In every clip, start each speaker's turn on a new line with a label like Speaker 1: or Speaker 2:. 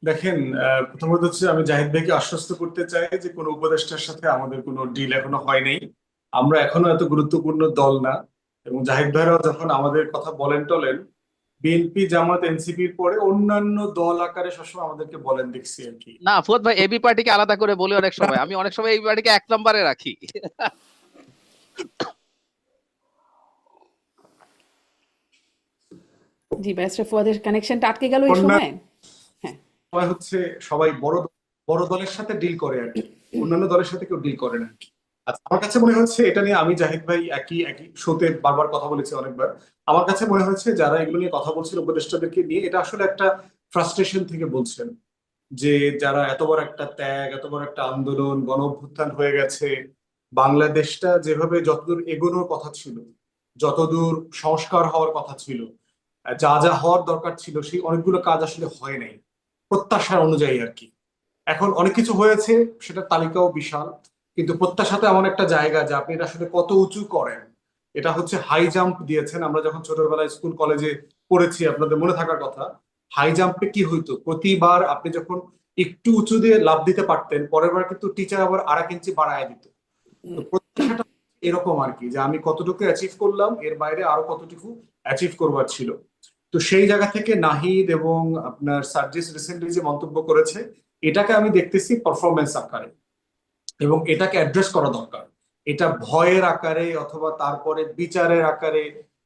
Speaker 1: দেখেন, প্রথমত হচ্ছে আমি জাহিদ ভাইকে আশ্বস্ত করতে চাই যে কোনো উপদেষ্টার সাথে আমাদের কোনো ডিল এখনো হয় নাই। আমরা এখনো এত গুরুত্বপূর্ণ দল না। এবং জাহিদ ভাইরাও যখন আমাদের কথা বলেন টলেন, বিএনপি জামাত এনসিপির পরে অন্যান্য দল আকারে সবসময় আমাদেরকে বলেন দেখছি আর কি।
Speaker 2: না ফুয়াদ ভাই, এবি পার্টিকে আলাদা করে বলি অনেক সময়, আমি অনেক সময় এবি পার্টিকে 1 নম্বরে রাখি।
Speaker 3: জি, ব্যারিস্টার ফুয়াদের কানেকশনটা আটকে গেল এই
Speaker 1: অন্যান্য
Speaker 3: সময়। হ্যাঁ।
Speaker 1: সময় হচ্ছে সবাই বড় বড় দলের সাথে ডিল করে আর কি, অন্যান্য দলের সাথে কেউ ডিল করে না আর কি। আচ্ছা, আমার কাছে মনে হচ্ছে এটা নিয়ে আমি জাহিদ ভাই একই একই শোতে বারবার কথা বলেছি অনেকবার। আমার কাছে মনে হচ্ছে যারা এগুলো নিয়ে কথা বলছিল উপদেষ্টাদেরকে নিয়ে, এটা আসলে একটা ফ্রাস্ট্রেশন থেকে বলছেন যে যারা এত বড় একটা ত্যাগ, এত বড় একটা আন্দোলন, গণ অভ্যুত্থান হয়ে গেছে, বাংলাদেশটা যেভাবে যতদূর এগোনোর কথা ছিল, যতদূর সংস্কার হওয়ার কথা ছিল, যা যা হওয়ার দরকার ছিল, সেই অনেকগুলো কাজ আসলে হয় নাই প্রত্যাশার অনুযায়ী আর কি। এখন অনেক কিছু হয়েছে, সেটার তালিকাও বিশাল, কিন্তু প্রত্যাশাতে এমন একটা জায়গা যে আপনি এটা আসলে কত উঁচু করেন। এটা হচ্ছে হাই জাম্প দিয়েছেন। আমরা যখন ছোটবেলায় স্কুল কলেজে পড়েছি, আপনাদের মনে থাকার কথা, হাই জাম্পে কি হইতো, প্রতিবার আপনি যখন একটু উঁচু দিয়ে লাফ দিতে পারতেন, পরের বার কিন্তু টিচার আবার আরেক ইঞ্চি বাড়ায় দিত। তো প্রত্যাশাটা এরকম আর কি, যে আমি কতটুকু অ্যাচিভ করলাম, এর বাইরে আরো কতটুকু অ্যাচিভ করবার ছিল। তো সেই জায়গা থেকে নাহিদ এবং আপনার সার্জিস রিসেন্টলি যে মন্তব্য করেছে, এটাকে আমি দেখতেছি পারফরমেন্স আকারে, এবং এটাকে অ্যাড্রেস করা দরকার। এটা ভয়ের আকারে অথবা তারপরে বিচারের আকারে।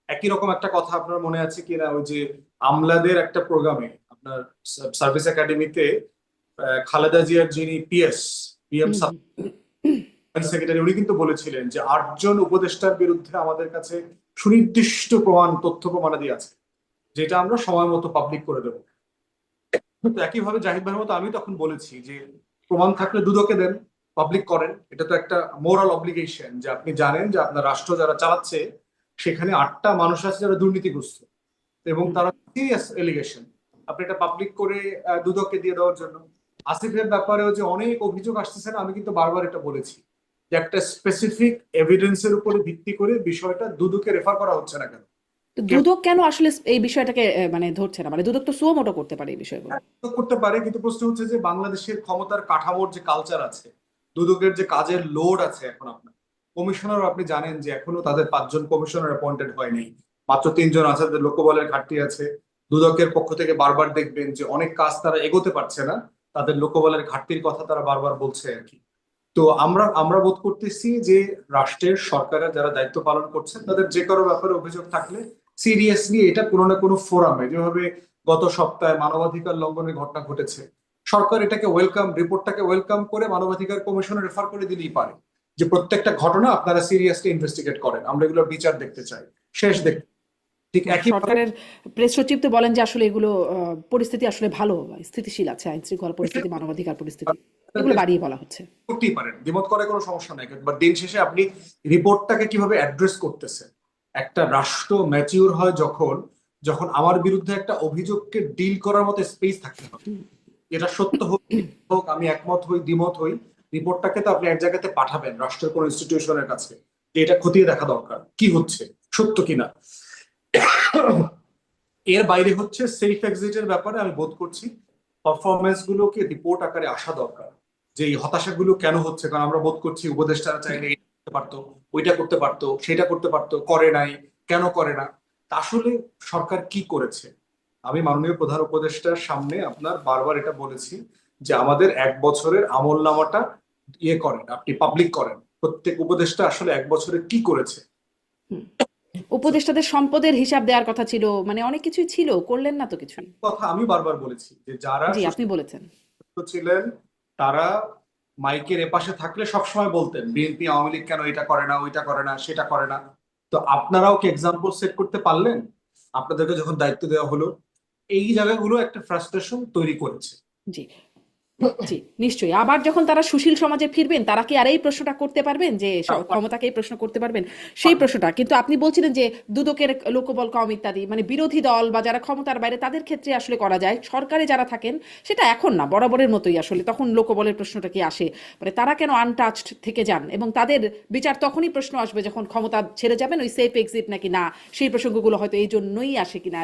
Speaker 1: একই রকম একটা কথা আপনার মনে আছে কিনা, ওই যে আমলাদের একটা প্রোগ্রামে আপনার সার্ভিস একাডেমিতে খালেদা জিয়ার যিনি পিএম
Speaker 3: হুম,
Speaker 1: সেক্রেটারি, উনি কিন্তু বলেছিলেন যে 8 জন উপদেষ্টার বিরুদ্ধে আমাদের কাছে সুনির্দিষ্ট তথ্য প্রমাণাদি আছে, যেটা আমরা সময় মতো পাবলিক করে দেবো। তো একইভাবে জাহিদ ভাইয়ের মতো আমি তখন বলেছি যে প্রমাণ থাকলে দুদকে দেন, পাবলিক করেন। এটা তো একটা মোরাল অব্লিগেশন যে আপনি জানেন যে আপনার রাষ্ট্র যারা চালাচ্ছে সেখানে 8টা মানুষ আছে যারা দুর্নীতিগ্রস্ত এবং
Speaker 3: হুম।
Speaker 1: তারা সিরিয়াস এলিগেশন। আপনি এটা পাবলিক করে দুদককে দিয়ে দেওয়ার জন্য। আসিফের ব্যাপারেও যে অনেক অভিযোগ আসতেছে না, আমি কিন্তু বারবার এটা বলেছি যে একটা স্পেসিফিক এভিডেন্সের উপরে ভিত্তি করে বিষয়টা দুদকে রেফার করা হচ্ছে না কেন।
Speaker 3: তো দুদক কেন আসলে এই বিষয়টাকে মানে ধরছে না? মানে দুদক তো সুও মোটো করতে পারে এই বিষয়গুলো।
Speaker 1: তো করতে পারে, কিন্তু প্রশ্ন হচ্ছে যে বাংলাদেশের ক্ষমতার কাঠামোর যে কালচার আছে, দুদকের যে কাজের লোড আছে, এখন আপনার কমিশনার, আপনি জানেন যে এখনো তাদের 5 জন কমিশনার অ্যাপয়েন্টেড হয়নি, মাত্র 3 জন আছে, তাদের লোকবলের ঘাটতি আছে। দুদকের পক্ষ থেকে বারবার দেখবেন যে অনেক কাজ তারা এগোতে পারছে না, তাদের লোকবলের ঘাটতির কথা তারা বারবার বলছে আর কি। তো আমরা আমরা বোধ করতেছি যে রাষ্ট্রের সরকারের যারা দায়িত্ব পালন করছেন, তাদের যে কারো ব্যাপারে অভিযোগ থাকলে সিরিয়াসলি এটা কোনো না কোনো ফোরামে, যেভাবে গত সপ্তাহে মানবাধিকার লঙ্ঘনের ঘটনা ঘটেছে, সরকার এটাকে ওয়েলকাম, রিপোর্টটাকে ওয়েলকাম করে মানবাধিকার কমিশনে রেফার করে দিলেই পারে যে প্রত্যেকটা ঘটনা আপনারা সিরিয়াসলি ইনভেস্টিগেট করেন, আমরা এগুলোর বিচার দেখতে চাই, শেষ দেখতে। ঠিক
Speaker 3: হ্যাঁ,
Speaker 1: একইভাবে
Speaker 3: সরকারের প্রেস সচিব তো বলেন যে আসলে এগুলো পরিস্থিতি আসলে ভালো, স্থিতিশীল আছে, আইন শৃঙ্খলা পরিস্থিতি, মানবাধিকার পরিস্থিতি, এগুলো বাড়িয়ে বলা হচ্ছে।
Speaker 1: করতেই পারেন, দ্বিমত করে কোনো সমস্যা নাই, বাট দিন শেষে আপনি রিপোর্টটাকে কিভাবে অ্যাড্রেস করতেছেন। একটা রাষ্ট্র ম্যাচিউর হয় যখন, যখন আমার বিরুদ্ধে একটা অভিযোগকে ডিল করার মতো স্পেস থাকতে হবে। এটা সত্য হোক মিথ্যা হোক, আমি একমত হই দ্বিমত হই, রিপোর্টটাকে তো আপনি এক জায়গাতে পাঠাবেন রাষ্ট্রের কোন ইনস্টিটিউশনের কাছে, যে এটা খতিয়ে দেখা দরকার কি হচ্ছে, সত্য কিনা। এর বাইরে হচ্ছে সেফ এক্সিটের ব্যাপারে আমি বোধ করছি পারফরমেন্স গুলোকে রিপোর্ট আকারে আসা দরকার, যে এই হতাশাগুলো কেন হচ্ছে। কারণ আমরা বোধ করছি উপদেষ্টারা চাইলে এটা করতে পারতো, ওইটা করতে পারতো, সেটা করতে পারতো, করে নাই, কেন করে না। তা আসলে সরকার কি করেছে। আমি মাননীয় প্রধান উপদেষ্টার সামনে আপনার বারবার এটা বলেছি যে আমাদের 1 বছরের আমল নামাটা ইয়ে করেন, আপনি পাবলিক করেন, প্রত্যেক উপদেষ্টা আসলে 1 বছরে কি করেছে।
Speaker 3: হুম। উপদেষ্টাদের সম্পদের হিসাব দেওয়ার কথা ছিল, মানে অনেক কিছুই ছিল, করলেন না তো কিছুই।
Speaker 1: কথা আমি বারবার বলেছি যে যারা
Speaker 3: জি, আপনি বলেছেন।
Speaker 1: ছিলেন তারা মাইকের এপাশে থাকলে সবসময় বলতেন বিএনপি আওয়ামী লীগ কেন এটা করে না, ওইটা করে না, সেটা করে না। তো আপনারাও কি এক্সাম্পল সেট করতে পারলেন? আপনাদেরকে যখন দায়িত্ব দেওয়া হলো, এই জায়গাগুলো একটা ফ্রাস্ট্রেশন তৈরি করেছে।
Speaker 3: জি, জি, নিশ্চয়ই। আবার যখন তারা সুশীল সমাজে ফিরবেন, তারা কি আর এই প্রশ্নটা করতে পারবেন যে ক্ষমতাকে এই প্রশ্ন করতে পারবেন? সেই প্রশ্নটা কিন্তু আপনি বলছিলেন যে দুদকের লোকবল কম ইত্যাদি, মানে বিরোধী দল বা যারা ক্ষমতার বাইরে তাদের ক্ষেত্রে আসলে করা যায়, সরকারে যারা থাকেন সেটা এখন না, বরাবরের মতোই আসলে তখন লোকবলের প্রশ্নটা কি আসে, মানে তারা কেন আনটাচড থেকে যান, এবং তাদের বিচার তখনই প্রশ্ন আসবে যখন ক্ষমতা ছেড়ে যাবেন, ওই সেফ এক্সিট নাকি না, সেই প্রসঙ্গগুলো হয়তো এই জন্যই আসে কিনা